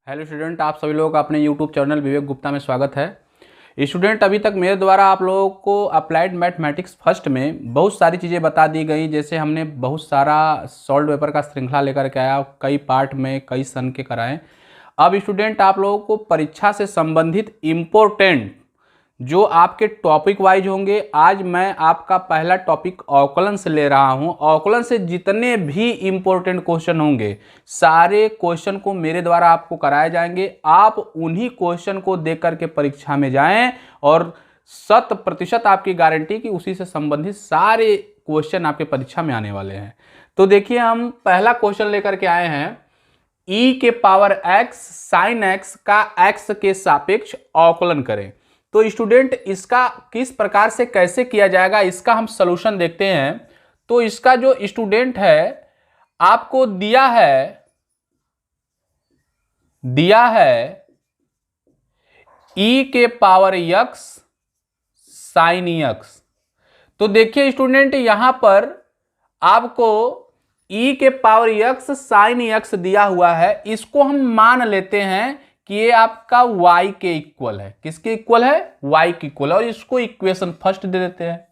Hello student, आप सभी लोगों का अपने यूट्यूब चैनल विवेक गुप्ता में स्वागत है। स्टूडेंट, अभी तक मेरे द्वारा आप लोगों को अप्लाइड मैथमेटिक्स फर्स्ट में बहुत सारी चीज़ें बता दी गई। जैसे हमने बहुत सारा सॉल्व पेपर का श्रृंखला लेकर के आया, कई पार्ट में कई सन के कराएं। अब स्टूडेंट, आप लोगों को परीक्षा से संबंधित इम्पोर्टेंट जो आपके टॉपिक वाइज होंगे, आज मैं आपका पहला टॉपिक अवकलन से ले रहा हूं। अवकलन से जितने भी इम्पोर्टेंट क्वेश्चन होंगे, सारे क्वेश्चन को मेरे द्वारा आपको कराए जाएंगे। आप उन्हीं क्वेश्चन को देख करके परीक्षा में जाएं और 100% आपकी गारंटी कि उसी से संबंधित सारे क्वेश्चन आपके परीक्षा में आने वाले हैं। तो देखिए, हम पहला क्वेश्चन लेकर के आए हैं, e के पावर x साइन x का x के सापेक्ष अवकलन करें। तो स्टूडेंट, इसका किस प्रकार से कैसे किया जाएगा, इसका हम सलूशन देखते हैं। तो इसका जो स्टूडेंट है, आपको दिया है e के पावर x साइन x। तो देखिए स्टूडेंट, यहां पर आपको e के पावर x साइन x दिया हुआ है। इसको हम मान लेते हैं कि ये आपका y के इक्वल है। किसके इक्वल है? y के इक्वल है। और इसको इक्वेशन फर्स्ट दे देते हैं।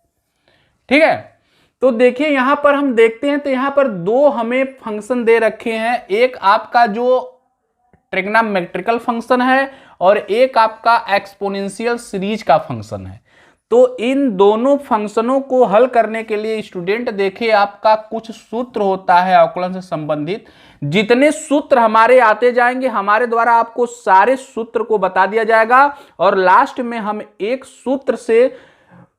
ठीक है, तो देखिए यहां पर हम देखते हैं, तो यहां पर दो हमें फंक्शन दे रखे हैं। एक आपका जो ट्रिग्नोमेट्रिकल फंक्शन है और एक आपका एक्सपोनेंशियल सीरीज का फंक्शन है। तो इन दोनों फंक्शनों को हल करने के लिए स्टूडेंट देखिए, आपका कुछ सूत्र होता है अवकलन से संबंधित। जितने सूत्र हमारे आते जाएंगे, हमारे द्वारा आपको सारे सूत्र को बता दिया जाएगा और लास्ट में हम एक सूत्र से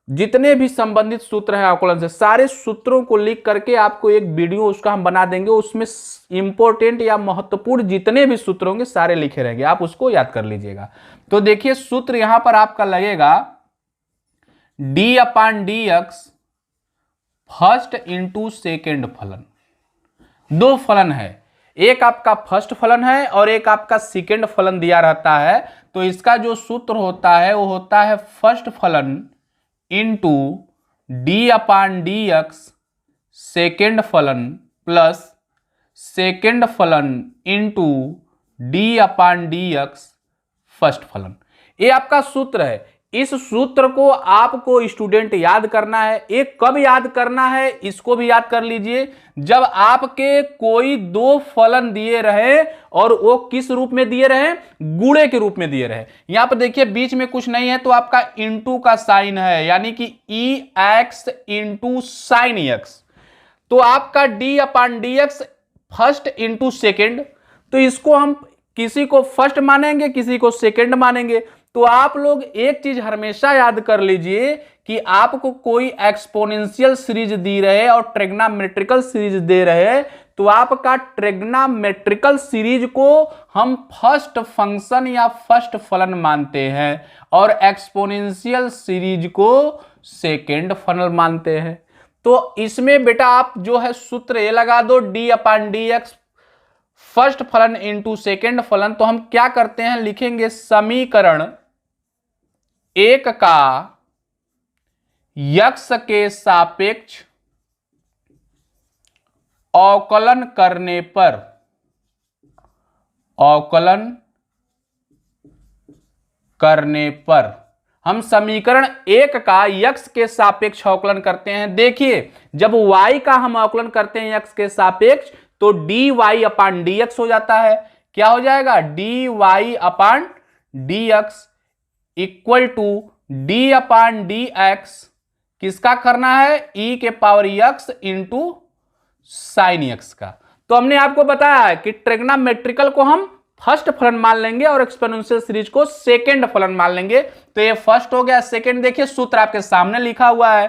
जितने भी संबंधित सूत्र हैं अवकलन से, सारे सूत्रों को लिख करके आपको एक वीडियो उसका हम बना देंगे। उसमें इंपॉर्टेंट या महत्वपूर्ण जितने भी सूत्र होंगे सारे लिखे रहेंगे, आप उसको याद कर लीजिएगा। तो देखिए, सूत्र यहां पर आपका लगेगा d/dx फर्स्ट इंटू सेकेंड फलन। दो फलन है, एक आपका फर्स्ट फलन है और एक आपका सेकेंड फलन दिया रहता है। तो इसका जो सूत्र होता है वो होता है फर्स्ट फलन इंटू d/dx सेकेंड फलन प्लस सेकेंड फलन इंटू d/dx फर्स्ट फलन। ये आपका सूत्र है। इस सूत्र को आपको स्टूडेंट याद करना है। एक कब याद करना है, इसको भी याद कर लीजिए, जब आपके कोई दो फलन दिए रहे और वो किस रूप में दिए रहे? गुणे के रूप में दिए रहे। यहां पर देखिए बीच में कुछ नहीं है, तो आपका इंटू का साइन है, यानी कि ex इंटू साइन x। तो आपका d/dx फर्स्ट इंटू सेकेंड। तो इसको हम किसी को फर्स्ट मानेंगे, किसी को सेकेंड मानेंगे। तो आप लोग एक चीज हमेशा याद कर लीजिए कि आपको कोई एक्सपोनेंशियल सीरीज दी रहे और ट्रिग्नोमेट्रिकल सीरीज दे रहे, तो आपका ट्रिग्नोमेट्रिकल सीरीज को हम फर्स्ट फंक्शन या फर्स्ट फलन मानते हैं और एक्सपोनेंशियल सीरीज को सेकेंड फलन मानते हैं। तो इसमें बेटा आप जो है सूत्र ये लगा दो, d/dx फर्स्ट फलन इंटू सेकेंड फलन। तो हम क्या करते हैं, लिखेंगे समीकरण एक का x के सापेक्ष अवकलन करने पर, हम समीकरण एक का x के सापेक्ष अवकलन करते हैं। देखिए, जब y का हम अवकलन करते हैं x के सापेक्ष, तो dy/dx हो जाता है। क्या हो जाएगा? dy/dx इक्वल टू d/dx किसका करना है? e के power x into sine x का। तो हमने आपको बताया है कि ट्रिग्नोमेट्रिकल को हम फर्स्ट फलन मान लेंगे और एक्सपोनेंशियल सीरीज को सेकेंड फलन मान लेंगे। तो ये फर्स्ट हो गया। सेकेंड देखिए, सूत्र आपके सामने लिखा हुआ है।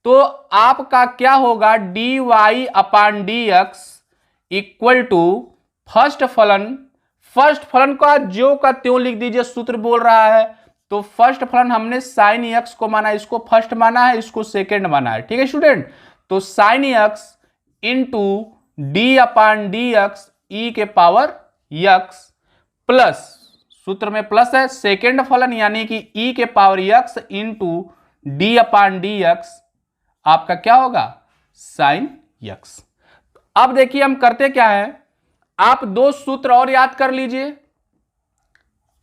तो आपका क्या होगा? dy/dx इक्वल टू फर्स्ट फलन का ज्यों का त्यों लिख दीजिए, सूत्र बोल रहा है। तो फर्स्ट फलन हमने साइन x को माना, इसको फर्स्ट माना है, इसको सेकेंड माना है। ठीक है स्टूडेंट, तो sine x into d/dx e के पावर x प्लस, सूत्र में प्लस है, सेकेंड फलन यानी कि e के पावर x इंटू d/dx आपका क्या होगा? Sine x। अब देखिए हम करते क्या है, आप दो सूत्र और याद कर लीजिए।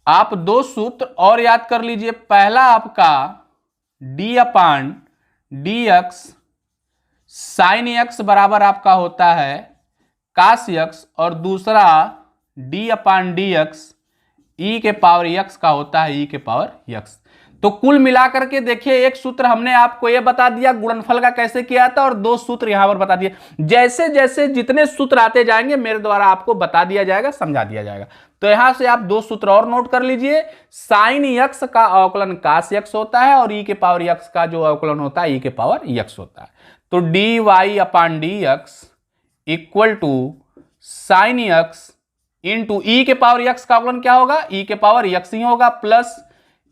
आप दो सूत्र और याद कर लीजिए। पहला आपका d/dx साइन x बराबर आपका होता है cos x, और दूसरा d/dx e⁻x का होता है e⁻x। तो कुल मिलाकर के देखिए, एक सूत्र हमने आपको यह बता दिया गुणनफल का कैसे किया था, और दो सूत्र यहां पर बता दिए। जैसे जैसे जितने सूत्र आते जाएंगे मेरे द्वारा आपको बता दिया जाएगा, समझा दिया जाएगा। तो यहां से आप दो सूत्र और नोट कर लीजिए। साइन x का अवकलन cos x होता है, और e⁻x का जो अवकलन होता है e⁻x होता है। तो dy/dx equal to sine x into e⁻x का अवकलन क्या होगा, e⁻x ही होगा, प्लस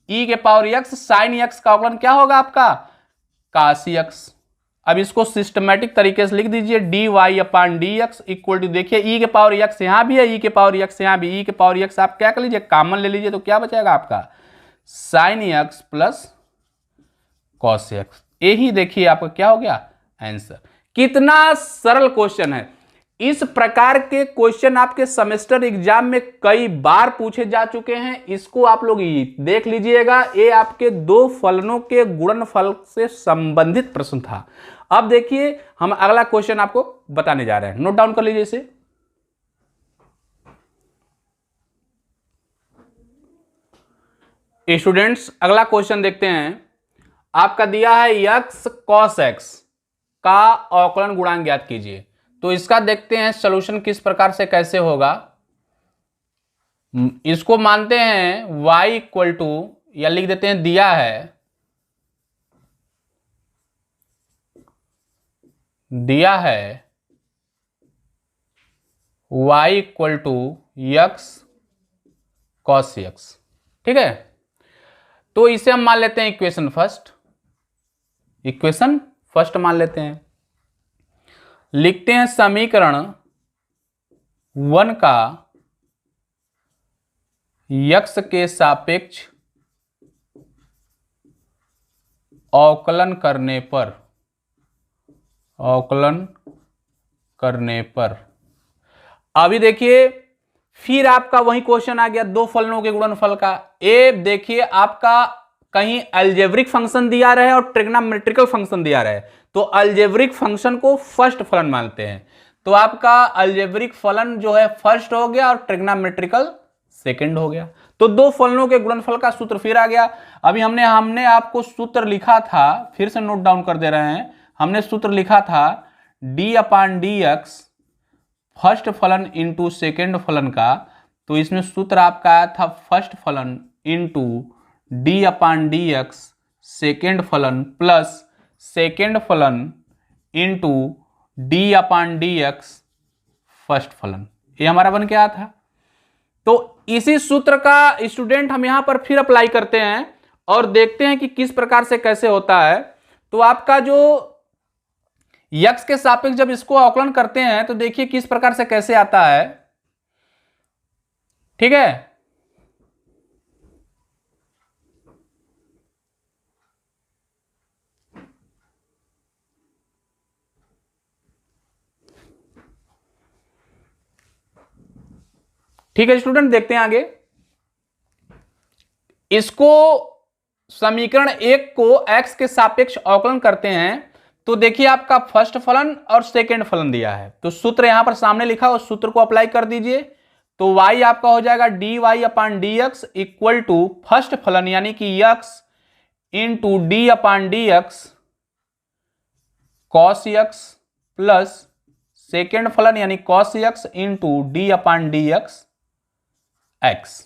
e⁻x साइन x का अवकलन क्या होगा आपका cos x। अब इसको सिस्टमेटिक तरीके से लिख दीजिए, dy/dx इक्वल टू, देखिए e⁻x यहां भी है, e⁻x यहां भी, e⁻x आप क्या कर लीजिए, कॉमन ले लीजिए, तो क्या बचेगा आपका sine x plus cos x। यही देखिए आपका क्या हो गया आंसर। कितना सरल क्वेश्चन है। इस प्रकार के क्वेश्चन आपके सेमेस्टर एग्जाम में कई बार पूछे जा चुके हैं। इसको आप लोग देख लीजिएगा, ये आपके दो फलनों के गुणनफल से संबंधित प्रश्न था। अब देखिए हम अगला क्वेश्चन आपको बताने जा रहे हैं, नोट डाउन कर लीजिए इसे। स्टूडेंट्स अगला क्वेश्चन देखते हैं। आपका दिया है x cos x का अवकलन गुणांक ज्ञात कीजिए। तो इसका देखते हैं सॉल्यूशन किस प्रकार से कैसे होगा। इसको मानते हैं y इक्वल टू, या लिख देते हैं दिया है y equal to x cos x, ठीक है। तो इसे हम मान लेते हैं इक्वेशन फर्स्ट मान लेते हैं। लिखते हैं समीकरण 1 का x के सापेक्ष अवकलन करने पर अभी देखिए फिर आपका वही क्वेश्चन आ गया दो फलनों के गुणनफल का। ए देखिए आपका कहीं अलजेब्रिक फंक्शन दिया रहे और ट्रिग्नोमेट्रिकल फंक्शन दिया रहे, तो अलजेब्रिक फंक्शन को फर्स्ट फलन मानते हैं। तो आपका अलजेब्रिक फलन जो है फर्स्ट हो गया और ट्रिग्नोमेट्रिकल सेकंड हो गया। तो दो फलनों के गुणनफल का सूत्र फिर आ गया। अभी हमने आपको सूत्र लिखा था, फिर से नोट डाउन कर दे रहे हैं। हमने सूत्र लिखा था d/dx फर्स्ट फलन इंटू सेकेंड फलन का। तो इसमें सूत्र आपका आया था फर्स्ट फलन इंटू d/dx सेकेंड फलन प्लस सेकेंड फलन इंटू d/dx फर्स्ट फलन, ये हमारा बन के आया था। तो इसी सूत्र का स्टूडेंट हम यहां पर फिर अप्लाई करते हैं और देखते हैं कि किस प्रकार से कैसे होता है। तो आपका जो x के सापेक्ष जब इसको अवकलन करते हैं तो देखिए किस प्रकार से कैसे आता है, ठीक है। ठीक है स्टूडेंट, देखते हैं आगे। इसको समीकरण 1 को x के सापेक्ष अवकलन करते हैं तो देखिए आपका फर्स्ट फलन और सेकेंड फलन दिया है। तो सूत्र यहां पर सामने लिखा, उस सूत्र को अप्लाई कर दीजिए। तो y आपका हो जाएगा dy/dx इक्वल टू फर्स्ट फलन यानी कि x into d/dx cos x plus second फलन यानी cos x into d/dx x।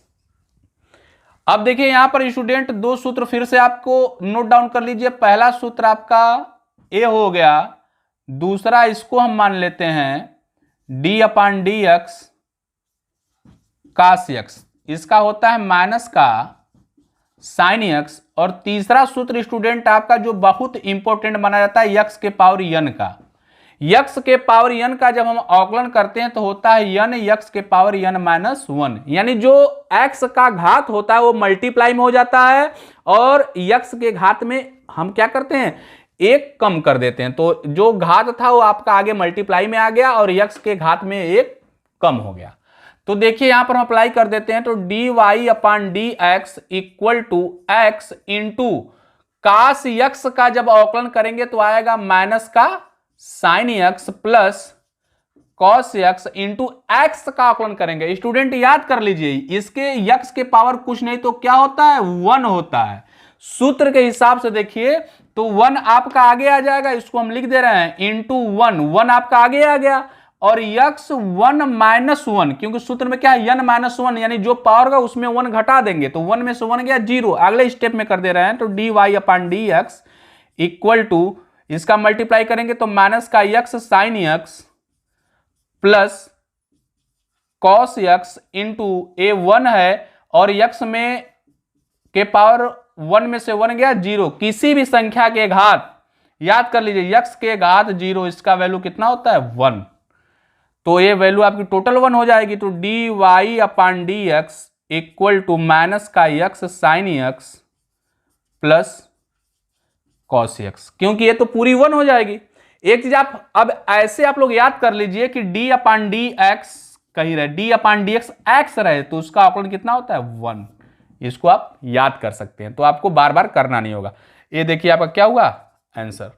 अब देखिए यहां पर स्टूडेंट दो सूत्र फिर से आपको नोट डाउन कर लीजिए। पहला सूत्र आपका a हो गया, दूसरा इसको हम मान लेते हैं d/dx cos x, इसका होता है माइनस का sin x, और तीसरा सूत्र स्टूडेंट आपका जो बहुत इंपॉर्टेंट माना जाता है x के पावर n का। x के पावर n का जब हम अवकलन करते हैं तो होता है n x के पावर n माइनस 1, यानी जो x का घात होता है वो मल्टीप्लाई में हो जाता है और x के घात में हम क्या करते हैं एक कम कर देते हैं। तो जो घात था वो आपका आगे मल्टीप्लाई में आ गया और x के घात में एक कम हो गया। तो देखिए यहां पर हम अप्लाई कर देते हैं, तो D Y upon D x equal to x into cos x का जब अवकलन करेंगे तो आएगा माइनस का sine x plus cos x into x का आकलन करेंगे। स्टूडेंट याद कर लीजिए, इसके यक्स के पावर कुछ नहीं तो क्या होता है, 1 होता है। सूत्र के हिसाब से देखिए तो 1 आपका आगे आ जाएगा, इसको हम लिख दे रहे हैं इंटू 1, 1 आपका आगे आ गया, और यक्स 1 माइनस 1, क्योंकि सूत्र में क्या है n माइनस 1, यानी जो पावर का उसमें 1 घटा देंगे, तो 1 में से 1 गया 0। अगले स्टेप में कर दे रहे हैं, तो D Y upon D x equal to, इसका मल्टीप्लाई करेंगे तो माइनस का X sine x plus cos x into A 1 है, और यक्स में के पावर 1 में से 1 गया 0। किसी भी संख्या के घात, याद कर लीजिए यक्स के घात 0, इसका वैल्यू कितना होता है 1, तो ये वैल्यू आपकी टोटल 1 हो जाएगी। तो D Y upon D x equal to minus का X sine x plus cos X, क्योंकि ये तो पूरी 1 हो जाएगी। एक चीज आप अब ऐसे आप लोग याद कर लीजिए कि डी अपॉन डी एक्स कहीं रहे, D upon D x x रहे, तो उसका आकलन कितना होता है 1। इसको आप याद कर सकते हैं, तो आपको बार बार करना नहीं होगा। ये देखिए आपका क्या हुआ आंसर।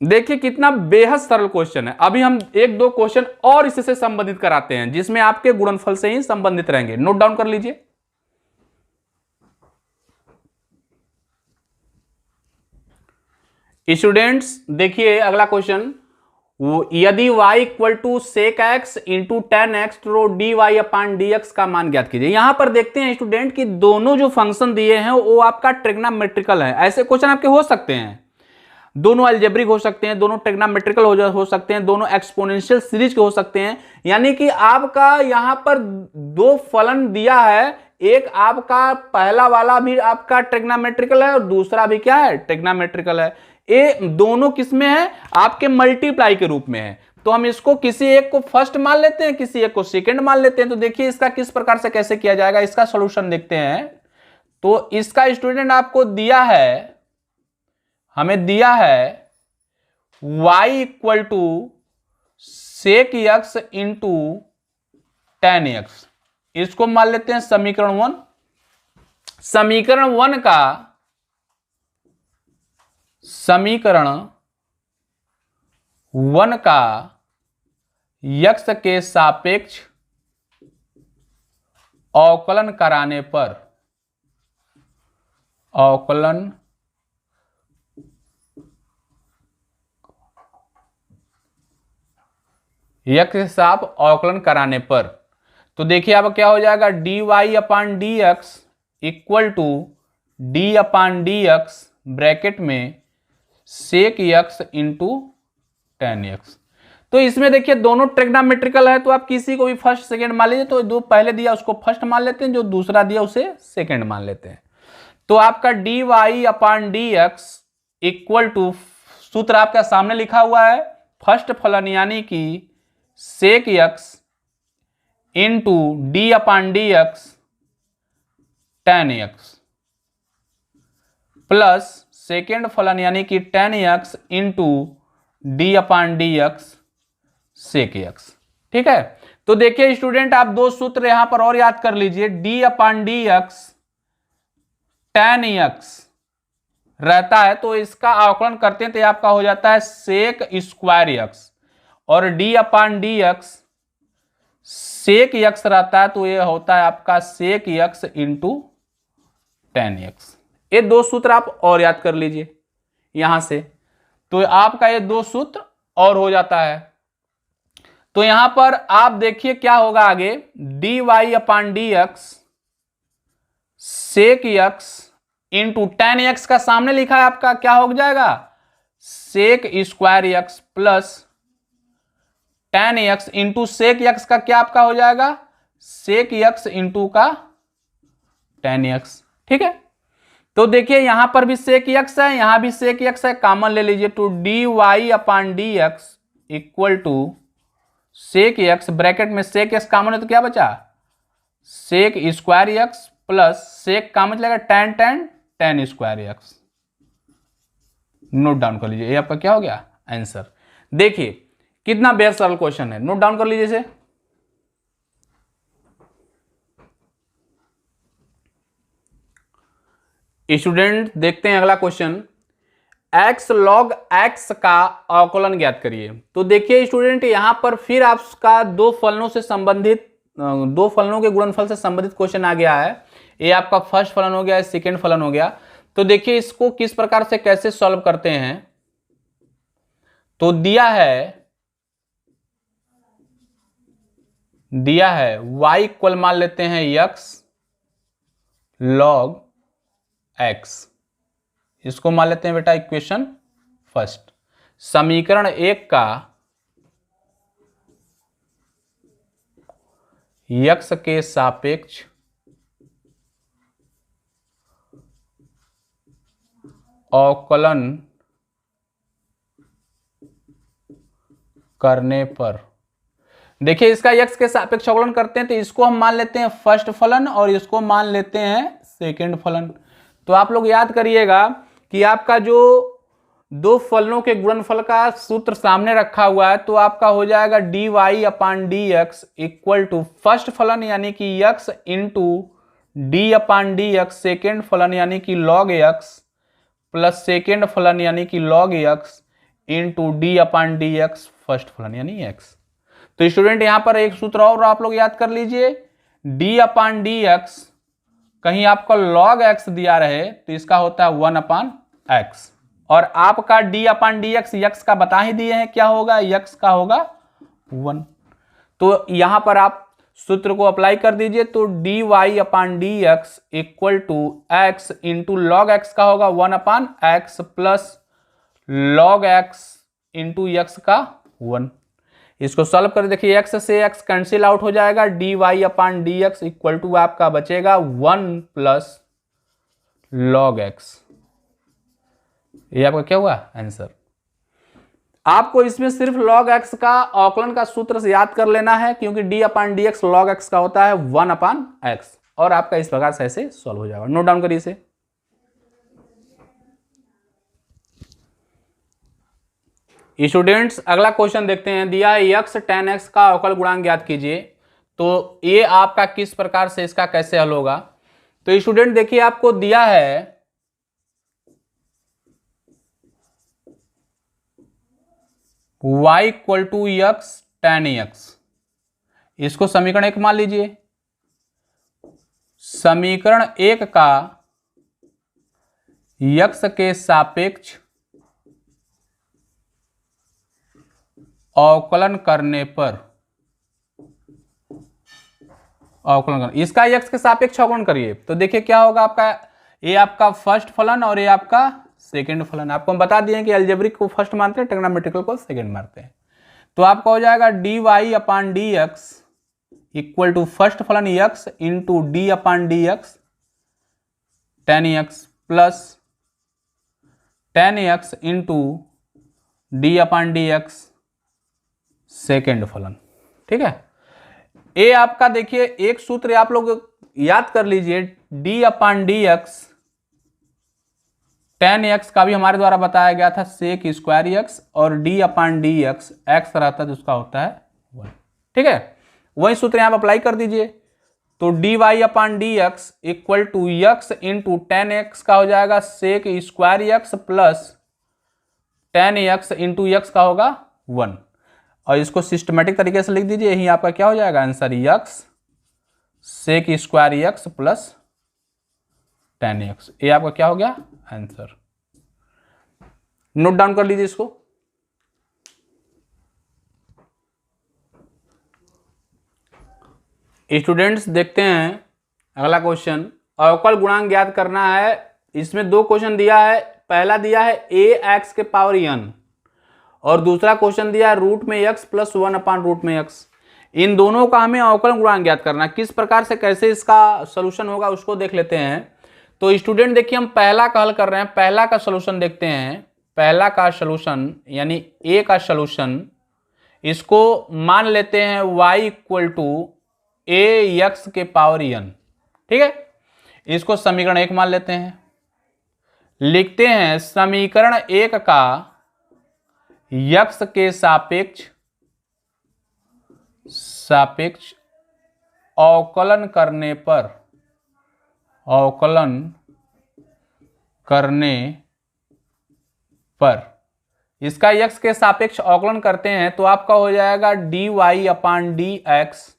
देखिए कितना बेहद सरल क्वेश्चन है। अभी हम 1-2 क्वेश्चन और इससे संबंधित कराते हैं, जिसमें आपके गुणनफल से ही संबंधित रहेंगे। नोट डाउन कर लीजिए। स्टूडेंट्स देखिए अगला क्वेश्चन, यदि y equal to sec X into tan X, तो D Y upon D X का मान ज्ञात कीजिए। यहां पर देखते हैं स्टूडेंट कि दोनों जो फंक्शन दिए हैं वो आपका ट्रिग्नोमेट्रिकल है। ऐसे क्वेश्चन आपके हो सकते हैं, दोनों अलजेब्रिक हो सकते हैं, दोनों ट्रिग्नोमेट्रिकल हो सकते हैं, दोनों एक्सपोनेंशियल सीरीज के हो सकते हैं। यानी कि आपका यहां पर 2 फलन दिया है, एक आपका पहला वाला भी आपका ट्रिग्नोमेट्रिकल है और दूसरा भी क्या है, ट्रिग्नोमेट्रिकल है। ये दोनों किसमें है, आपके मल्टीप्लाई के रूप में है। तो हम इसको किसी एक को फर्स्ट मान लेते हैं, किसी एक को सेकंड मान लेते हैं। तो देखिए इसका किस प्रकार से कैसे किया जाएगा, इसका सॉल्यूशन देखते हैं। तो इसका स्टूडेंट आपको दिया है, हमें दिया है y equal to sec x into tan x, इसको मान लेते हैं समीकरण 1। समीकरण 1 का यक्स के सापेक्ष अवकलन कराने पर, अवकलन यक्स के साथ अवकलन कराने पर, तो देखिए अब क्या हो जाएगा, d Y upon D x equal to d upon D x bracket में sec x into tan x. तो इसमें देखिए दोनों ट्रिग्नोमेट्रिकल है, तो आप किसी को भी फर्स्ट सेकंड मान लीजिए। तो जो पहले दिया उसको फर्स्ट मान लेते हैं, जो दूसरा दिया उसे सेकंड मान लेते हैं। तो आपका d Y upon D x equal to, सूत्र आपका सामने लिखा हुआ है, फर्स्ट फलन यानी कि sec x into D upon D X tan X plus second फलन यानी कि tan x into D upon D x sec X. ठीक है, तो देखिए स्टूडेंट आप 2 सूत्र यहां पर और याद कर लीजिए। D upon D X tan x रहता है, तो इसका अवकलन करते हैं तो आपका हो जाता है सेक स्क्वायर यक्स, और d upon D x sec x रहता है, तो ये होता है आपका sec x into tan x. ये 2 सूत्र आप और याद कर लीजिए यहां से, तो आपका ये 2 सूत्र और हो जाता है। तो यहां पर आप देखिए क्या होगा आगे, d Y upon D x sec x into tan x का सामने लिखा है आपका, क्या हो जाएगा sec square x plus tan x into sec x का क्या आपका हो जाएगा सेक यक्स इंटू का टेन यक्स। ठीक है, तो देखिए यहां पर भी सेक यक्स है, यहां भी सेक यक्स है, कॉमन ले लीजिए। तो D Y upon D x equal to sec X bracket में सेक एक्स कॉमन है, तो क्या बचा sec square x plus sec common चलेगा tan tan tan square X. Note down कर लीजिए, ये आपका क्या हो गया आंसर। देखिए कितना बेहद सरल क्वेश्चन है, नोट डाउन कर लीजिए इसे। स्टूडेंट देखते हैं अगला क्वेश्चन, x log x का अवकलन ज्ञात करिए। तो देखिए स्टूडेंट यहां पर फिर आपका दो फलनों के गुणनफल से संबंधित क्वेश्चन आ गया है। ये आपका फर्स्ट फलन हो गया, सेकेंड फलन हो गया। तो देखिए इसको किस प्रकार से कैसे सॉल्व करते हैं। तो दिया है y इक्वल मान लेते हैं x log x, इसको मान लेते हैं बेटा इक्वेशन फर्स्ट। समीकरण 1 का x के सापेक्ष अवकलन करने पर, देखिए इसका x के सापेक्ष अवकलन करते हैं तो इसको हम मान लेते हैं फर्स्ट फलन और इसको मान लेते हैं सेकंड फलन। तो आप लोग याद करिएगा कि आपका जो दो फलनों के गुणनफल का सूत्र सामने रखा हुआ है, तो आपका हो जाएगा dy upon D x equal to first फलन यानी कि x into D upon D x second फलन यानी कि log x प्लस सेकेंड फलन यानी कि log x into D upon D x first फलन यानी x। तो स्टूडेंट यहां पर एक सूत्र और आप लोग याद कर लीजिए, d अपान डी एक्स, कहीं आपको log x दिया रहे तो इसका होता है 1 अपान एक्स, और आपका d अपान डी एक्स x का बता ही दिए हैं क्या होगा, x का होगा 1। तो यहां पर आप सूत्र को अप्लाई कर दीजिए, तो dy upon D x equal to x into log X का होगा 1 upon X plus log x into x का 1। इसको सॉल्व कर देखिए, x से x कैंसिल आउट हो जाएगा, dy upon D x equal to आपका बचेगा 1 प्लस log x। ये आपका क्या हुआ आंसर। आपको इसमें सिर्फ log x का अवकलन का सूत्र से याद कर लेना है, क्योंकि d अपान डी एक्स log x का होता है 1 अपान x, और आपका इस प्रकार से ऐसे सॉल्व हो जाएगा। नोट डाउन करिए इसे। स्टूडेंट्स अगला क्वेश्चन देखते हैं, दिया है x tan x का अवकल गुणांक ज्ञात कीजिए। तो ये आपका किस प्रकार से इसका कैसे हल होगा। तो स्टूडेंट देखिए आपको दिया है y equal to x tan x, इसको समीकरण 1 मान लीजिए। समीकरण 1 का x के सापेक्ष अवकलन करने पर, इसका x के सापेक्ष अवकलन करिए तो देखिए क्या होगा आपका, ये आपका फर्स्ट फलन और ये आपका सेकंड फलन। आपको हम बता दिए कि अलजेब्रिक को फर्स्ट मानते हैं, ट्रिग्नोमेट्रिकल को सेकंड मानते हैं। तो आपका हो जाएगा dy upon D x equal to first फलन x into D upon D X tan x plus tan x into D upon D x second फलन। ठीक है, ये आपका देखिए एक सूत्र आप लोग याद कर लीजिए, d अपान डी एक्स tan x का भी हमारे द्वारा बताया गया था सेक स्क्वायर x, और d अपान डी एक्स एक्स रहता है तो उसका होता है 1। ठीक है, वही सूत्र यहां पर अप्लाई कर दीजिए। तो dy upon D x equal to x into tan x का हो जाएगा sec square x plus tan x into x का होगा 1, और इसको सिस्टमेटिक तरीके से लिख दीजिए। यही आपका क्या हो जाएगा answer, x sec square x plus tan x। ये आपका क्या हो गया आंसर। नोट डाउन कर लीजिए इसको। स्टूडेंट्स देखते हैं अगला क्वेश्चन, अवकल गुणांक ज्ञात करना है। इसमें दो क्वेश्चन दिया है, पहला दिया है ax के पावर n और दूसरा क्वेश्चन दिया है रूट में x प्लस 1 अपान रूट में x। इन दोनों का हमें अवकलन गुणांक ज्ञात करना है। किस प्रकार से कैसे इसका सोल्यूशन होगा उसको देख लेते हैं। तो स्टूडेंट देखिए हम पहला का हल कर रहे हैं, पहला का सोल्यूशन देखते हैं। पहला का सोल्यूशन यानी a का सोल्यूशन, इसको मान लेते हैं y इक्वल टू ax के पावर n। ठीक है, इसको समीकरण 1 मान लेते हैं। लिखते हैं समीकरण 1 का x के सापेक्ष अवकलन करने पर करने पर इसका x के सापेक्ष अवकलन करते हैं तो आपका हो जाएगा dy/dx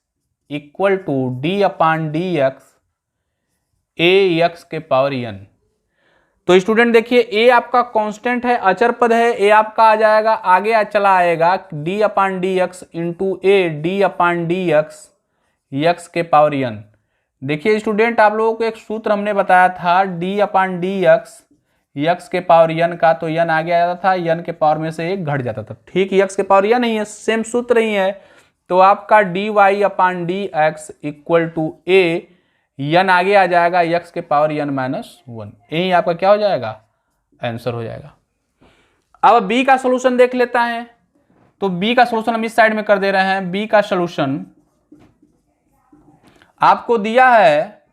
equal to d/dx ax के पावर n। तो स्टूडेंट देखिए a आपका कांस्टेंट है, अचर पद है, a आपका आ जाएगा आगे चला आएगा d/dx into a d/dx x के पावर n। देखिए स्टूडेंट आप लोगों को एक सूत्र हमने बताया था d/dx x के पावर n का, तो n आगे आ जाता था, n के पावर में से एक घट जाता था। ठीक x के पावर n ही है, सेम सूत्र ही है। तो आपका dy/dx equal to a n आगे आ जाएगा x के पावर n-1, यही आपका क्या हो जाएगा, आंसर हो जाएगा। अब b का सॉल्यूशन देख लेता है। तो b का सॉल्यूशन हम इस साइड में कर दे रहे हैं। b का सॉल्यूशन आपको दिया है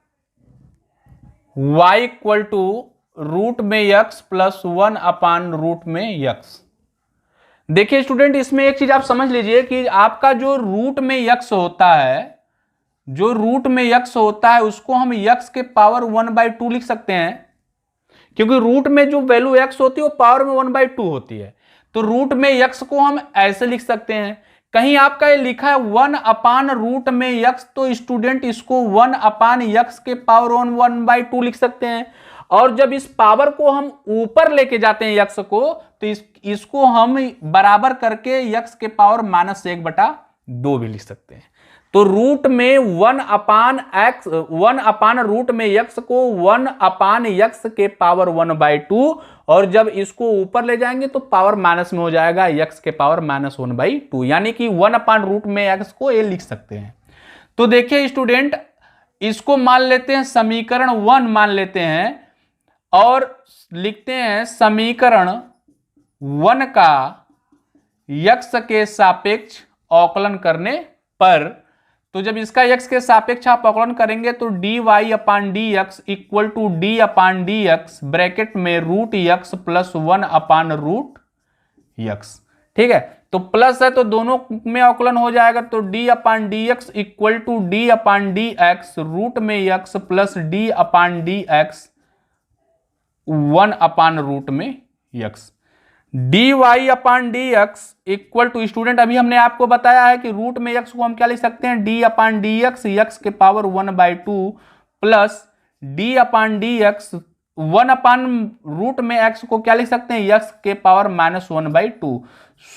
y इक्वल टू रूट में x प्लस 1/रूट में x। देखिए स्टूडेंट इसमें एक चीज आप समझ लीजिए कि आपका जो रूट में x होता है, जो रूट में x होता है उसको हम x के पावर 1/2 लिख सकते हैं, क्योंकि रूट में जो वैल्यू x होती है वो पावर में 1/2 होती है। तो रूट में x को हम ऐसे लिख सकते हैं। कहीं आपका ये लिखा है 1/रूट में x, तो स्टूडेंट इसको 1/x के पावर 1/2 लिख सकते हैं। और जब इस पावर को हम ऊपर लेके जाते हैं x को, तो इसको हम बराबर करके x के पावर -1/2 भी लिख सकते हैं। तो रूट में 1/रूट में x को 1/x के पावर 1/2, और जब इसको ऊपर ले जाएंगे तो पावर माइनस में हो जाएगा x के पावर -1/2, यानी कि 1/रूट में x को ये लिख सकते हैं। तो देखिए स्टूडेंट इसको मान लेते हैं समीकरण 1 मान लेते हैं, और लिखते हैं समीकरण 1 का x के सापेक्ष अवकलन करने पर। तो जब इसका x के सापेक्ष आप अवकलन करेंगे तो dy/dx equal to d/dx bracket में रूट x प्लस 1/रूट x। ठीक है, तो प्लस है तो दोनों में अवकलन हो जाएगा। तो d/dx equal to d/dx root में x प्लस d/dx 1/रूट में x। dy/dx equal to student अभी हमने आपको बताया है कि रूट में x को हम क्या लिख सकते हैं, d/dx x के पावर 1/2 प्लस d/dx 1/रूट में x को क्या लिख सकते हैं, x के पावर -1/2।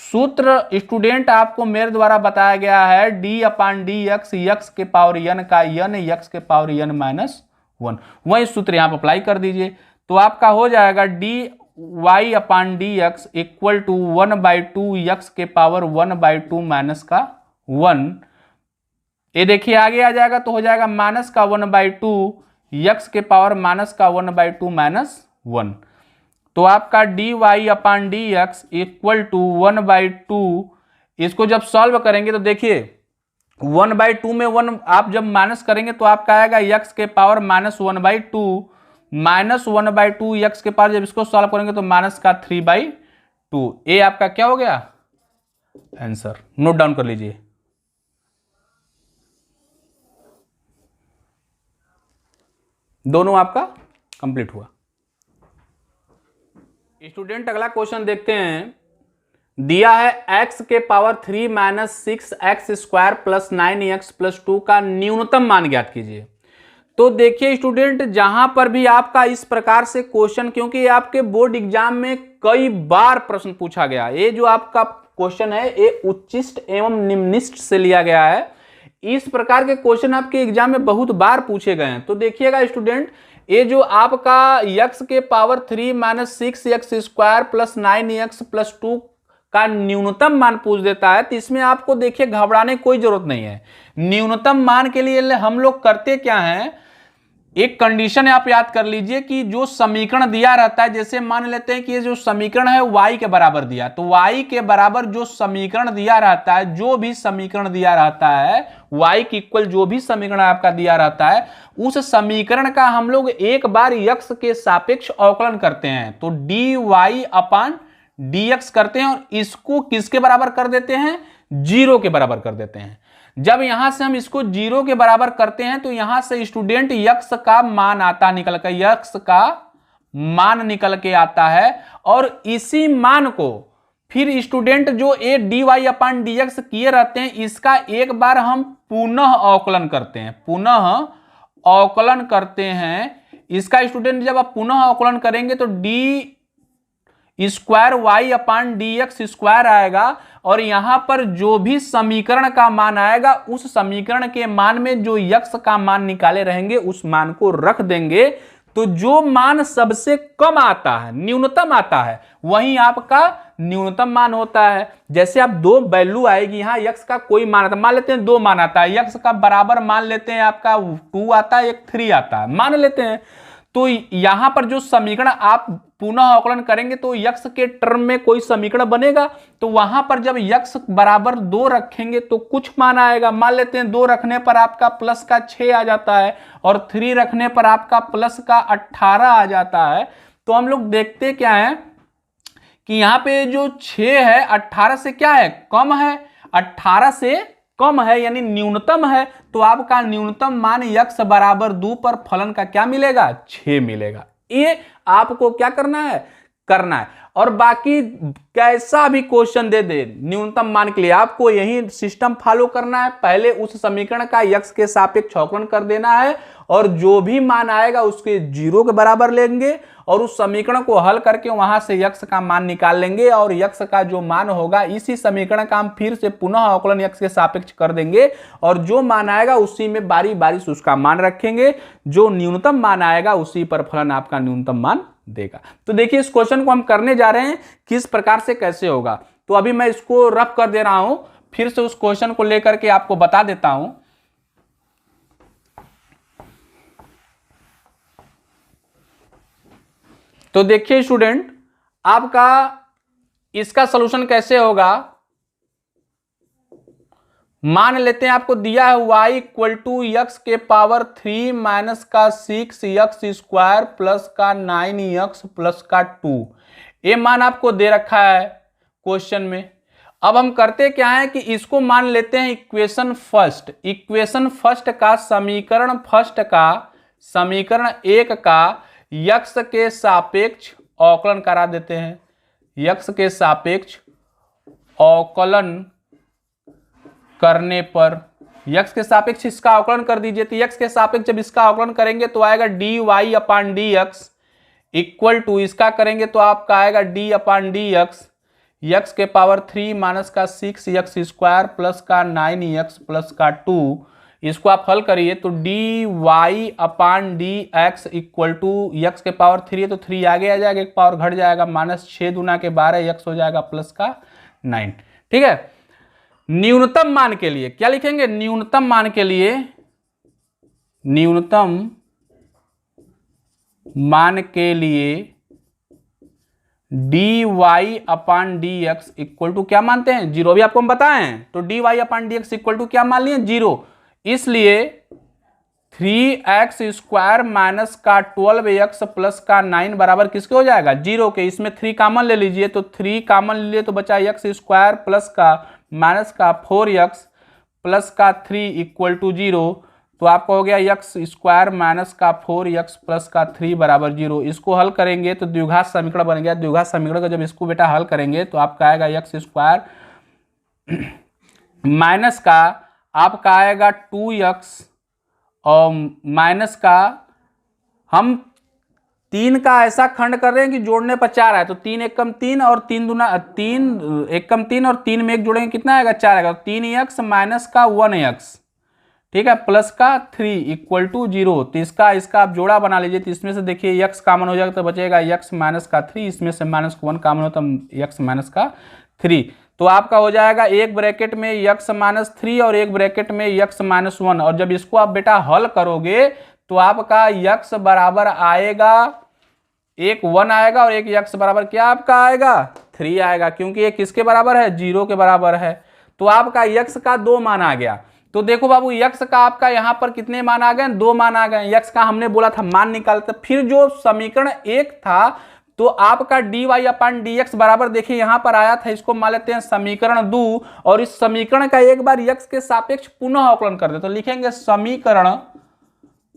सूत्र स्टूडेंट आपको मेरे द्वारा बताया गया है d/dx x के पावर n का n x के पावर n-1, वही सूत्र यहां पर अप्लाई कर दीजिए। तो आपका हो जाएगा dy/dx इक्वल टू 1/2 x के पावर 1/2 माइनस का 1। ये देखिए आगे आ जाएगा तो हो जाएगा माइनस का 1/2 x के पावर माइनस का 1/2 -1। तो आपका dy/dx इक्वल टू 1/2, इसको जब सॉल्व करेंगे तो देखिए 1/2 में 1 आप जब माइनस करेंगे तो आपका आएगा x के पावर -1/2 -1/2 x के पावर, जब इसको सॉल्व करेंगे तो माइनस का 3/2। ए आपका क्या हो गया, आंसर। नोट डाउन कर लीजिए। दोनों आपका कंप्लीट हुआ। स्टूडेंट अगला क्वेश्चन देखते हैं। दिया है x के power 3 - 6x² plus 9x plus 2 का न्यूनतम मान ज्ञात कीजिए। तो देखिए स्टूडेंट जहां पर भी आपका इस प्रकार से क्वेश्चन, क्योंकि ये आपके बोर्ड एग्जाम में कई बार प्रश्न पूछा गया, ये जो आपका क्वेश्चन है ये उच्चिष्ट एवं निम्निष्ट से लिया गया है। इस प्रकार के क्वेश्चन आपके एग्जाम में बहुत बार पूछे गए हैं। तो देखिएगा स्टूडेंट, ये जो आपका x के power 3 - 6x² plus 9x plus 2 का न्यूनतम मान पूछ देता है, तो इसमें आपको देखिए घबराने कोई जरूरत नहीं है। न्यूनतम मान के लिए हम लोग करते क्या हैं, एक कंडीशन आप याद कर लीजिए कि जो समीकरण दिया रहता है, जैसे मान लेते हैं कि ये जो समीकरण है y के बराबर दिया, तो y के बराबर जो समीकरण दिया रहता है, जो भी समीकरण दिया रहता है y के इक्वल जो भी समीकरण आपका दिया रहता है, उस समीकरण का हम लोग एक बार x के सापेक्ष अवकलन करते हैं। तो dy/dx करते हैं और इसको किसके बराबर कर देते हैं, 0 के बराबर कर देते हैं। जब यहां से हम इसको 0 के बराबर करते हैं तो यहां से स्टूडेंट x का मान आता निकल कर, x का मान निकल के आता है और इसी मान को फिर स्टूडेंट जो ये dy अपान dx किए रहते हैं इसका एक बार हम पुनः अवकलन करते हैं, पुनः अवकलन करते हैं इसका। स्टूडेंट जब आप पुनः अवकलन करेंगे तो d square y upon D x square आएगा और यहां पर जो भी समीकरण का मान आएगा उस समीकरण के मान में जो यक्स का मान निकाले रहेंगे उस मान को रख देंगे। तो जो मान सबसे कम आता है, न्यूनतम आता है, वही आपका न्यूनतम मान होता है। जैसे आप दो वैल्यू आएगी, यहां यक्स का कोई मान आता है, मान लेते हैं 2 मान आता है, यक्स का बराबर मान लेते हैं आपका 2 आता है, एक 3 आता है, मान लेते हैं। तो यहां पर जो समीकरण आप पुनः अवकलन करेंगे तो यक्स के टर्म में कोई समीकरण बनेगा, तो वहां पर जब यक्स बराबर 2 रखेंगे तो कुछ मान आएगा, मान लेते हैं 2 रखने पर आपका प्लस का 6 आ जाता है और 3 रखने पर आपका प्लस का 18 आ जाता है। तो हम लोग देखते क्या है कि यहां पे जो 6 है 18 से क्या है, कम है, 18 से कम है यानी न्यूनतम है। तो आपका न्यूनतम मान यक्स बराबर 2 पर फलन का क्या मिलेगा, 6 मिलेगा। ये आपको क्या करना है और बाकी कैसा भी क्वेश्चन दे दे न्यूनतम मान के लिए आपको यही सिस्टम फॉलो करना है। पहले उस समीकरण का यक्स के सापेक्ष अवकलन कर देना है और जो भी मान आएगा उसके 0 के बराबर लेंगे और उस समीकरण को हल करके वहां से यक्स का मान निकाल लेंगे और यक्स का जो मान होगा इसी समीकरण का हम फिर से पुनः अवकलन यक्स के सापेक्ष कर देंगे और जो मान आएगा उसी में बारी बारी से उसका मान रखेंगे। जो न्यूनतम मान आएगा उसी पर फलन आपका न्यूनतम मान देगा। तो देखिए इस क्वेश्चन को हम करने जा रहे हैं किस प्रकार से कैसे होगा। तो अभी मैं इसको रफ कर दे रहा हूं, फिर से उस क्वेश्चन को लेकर के आपको बता देता हूं। तो देखिए स्टूडेंट आपका इसका सॉल्यूशन कैसे होगा। मान लेते हैं आपको दिया है y इक्वल टू यक्स के पावर 3 माइनस का 6 यक्स स्क्वायर प्लस का 9 यक्स प्लस का 2। ये मान आपको दे रखा है क्वेश्चन में। अब हम करते क्या है कि इसको मान लेते हैं इक्वेशन फर्स्ट। इक्वेशन फर्स्ट का समीकरण 1 का यक्स के सापेक्ष अवकलन करा देते हैं। यक्स के सापेक्ष अवकलन करने पर यक्स के सापेक्ष इसका अवकलन कर दीजिए। तो यक्स के सापेक्ष जब इसका अवकलन करेंगे तो आएगा d y upon D x equal to इसका करेंगे तो आपका आएगा d upon D x x के पावर 3 माइनस का 6 यक्स स्क्वायर प्लस का 9 यक्स प्लस का 2। इसको आप हल करिए तो D y upon D x equal to x के पावर 3 है तो 3 आगे आ जाएगा, एक पावर घट जाएगा, माइनस 6 दूना के 12 यक्स हो जाएगा प्लस का 9। ठीक है। न्यूनतम मान के लिए क्या लिखेंगे, न्यूनतम मान के लिए d y upon D x equal to क्या मानते हैं, 0। अभी आपको हम बताएं तो D y upon D x equal to क्या मान लिए, 0। इसलिए 3x स्क्वायर माइनस का 12x प्लस का 9 बराबर किसके हो जाएगा, 0 के। इसमें 3 कॉमन ले लीजिए तो 3 कॉमन ले लिए तो बचा x स्क्वायर प्लस का माइनस का 4x प्लस का 3 इक्वल टू 0। तो आपका हो गया x स्क्वायर माइनस का 4x प्लस का 3 बराबर 0। इसको हल करेंगे तो द्विघात समीकरण बन गया। द्विघात समीकरण का जब इसको बेटा हल करेंगे तो आपका आएगा x स्क्वायर माइनस का आपका आएगा 2x और माइनस का हम 3 का ऐसा खंड कर रहे हैं कि जोड़ने पर 4 है तो 3 एक कम 3 और 3 दूना 3 एक कम 3 और 3 में एक जोड़ेंगे कितना आएगा, 4 आएगा। 3x माइनस का 1x ठीक है प्लस का 3 इक्वल टू 0। तो इसका आप जोड़ा बना लीजिए। तो इसमें से देखिए x कॉमन हो जाएगा तो बचेगा x माइनस का 3, इसमें से माइनस 1 कॉमन हो तो x माइनस का 3। तो आपका हो जाएगा एक ब्रैकेट में x माइनस 3 और एक ब्रैकेट में x माइनस 1। और जब इसको आप बेटा हल करोगे तो आपका x बराबर आएगा, एक 1 आएगा और एक x बराबर क्या आपका आएगा, 3 आएगा, क्योंकि ये किसके बराबर है, 0 के बराबर है। तो आपका x का 2 मान आ गया। तो देखो बाबू x का आपका यहां पर कितने मान आ गए, 2 मान आ गए। x का हमने बोला था मान निकालते, फिर जो समीकरण 1 था तो आपका d y upon D x बराबर देखिए यहां पर आया था, इसको मान लेते हैं समीकरण 2 और इस समीकरण का एक बार x के सापेक्ष पुनः अवकलन कर दे। तो लिखेंगे समीकरण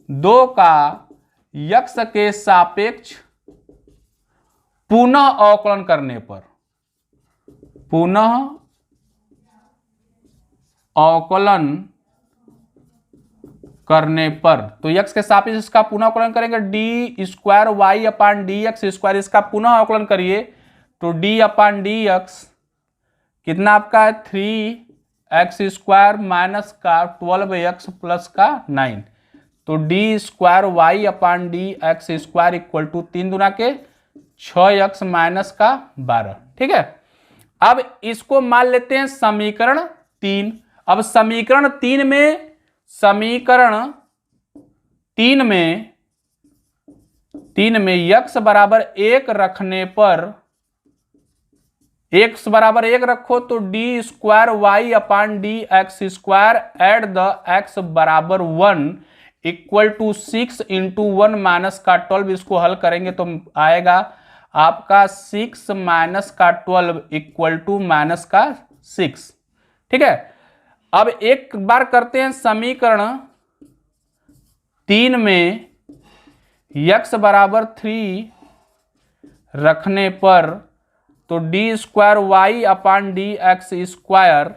2 का x के सापेक्ष पुनः अवकलन करने पर, पुनः अवकलन करने पर, तो x के सापेक्ष इसका पुनः अवकलन करेंगे, D square y upon D x square, इसका पुनः अवकलन करिए तो डी अपान डी एक्स कितना आपका है 3x स्क्वायर माइनस का 12x प्लस का 9, तो d square y upon D x square equal to 3 दूना के 6x माइनस का 12। ठीक है, अब इसको मान लेते हैं समीकरण 3। अब समीकरण 3 में x बराबर 1 रखने पर, x बराबर 1 रखो तो d square y upon D x square at the x बराबर 1 इक्वल टू 6 इंटू 1 माइनस का 12, इसको हल करेंगे तो आएगा आपका 6 माइनस का 12 इक्वल टू माइनस का 6। ठीक है, अब एक बार करते हैं समीकरण 3 में x बराबर 3 रखने पर, तो d square y upon D x square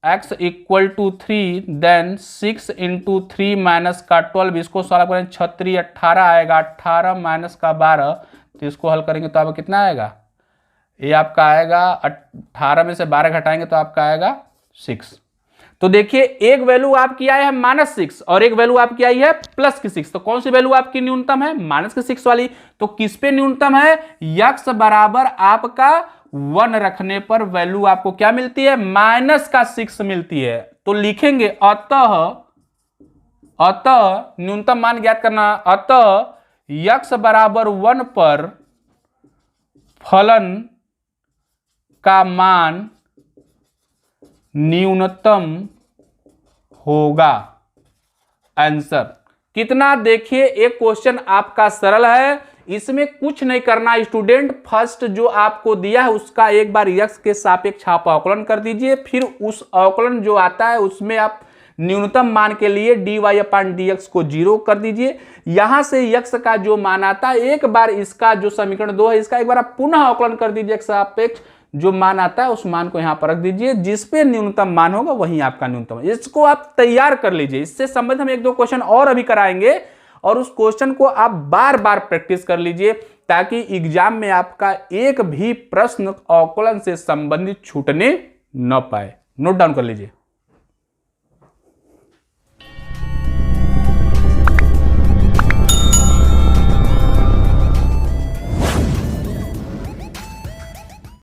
x equal to 3 then 6 into 3 minus का 12, इसको सॉल्व करें 36 18 आएगा, 18 माइनस का 12, तो इसको हल करेंगे तो आपका कितना आएगा, ये आपका आएगा 18 में से 12 घटाएंगे तो आपका आएगा 6। तो देखिए एक वैल्यू आपकी आई है -6 और एक वैल्यू आपकी आई है +6, तो कौन सी वैल्यू आपकी न्यूनतम है, -6 वाली। तो किस पे न्यूनतम है, x बराबर आपका 1 रखने पर वैल्यू आपको क्या मिलती है, -6 मिलती है। तो लिखेंगे अतः न्यूनतम मान ज्ञात करना, अतः x बराबर 1 पर फलन का मान न्यूनतम होगा। आंसर कितना, देखिए एक क्वेश्चन आपका सरल है, इसमें कुछ नहीं करना स्टूडेंट, फर्स्ट जो आपको दिया है उसका एक बार x के सापेक्ष आप अवकलन कर दीजिए, फिर उस अवकलन जो आता है उसमें आप न्यूनतम मान के लिए dy अपान dx को 0 कर दीजिए। यहां से x का जो मान आता है एक बार इसका जो समीकरण 2 है इसका एक बार आप पुनः अवकलन कर दीजिए, x सापेक्ष जो मान आता है उस मान को यहां पर रख दीजिए, जिस पे न्यूनतम मान होगा वही आपका न्यूनतम है। इसको आप तैयार कर लीजिए, इससे संबंधित हम 1-2 क्वेश्चन और अभी कराएंगे और उस क्वेश्चन को आप बार बार प्रैक्टिस कर लीजिए ताकि एग्जाम में आपका एक भी प्रश्न अवकलन से संबंधित छूटने न पाए। नोट डाउन कर लीजिए।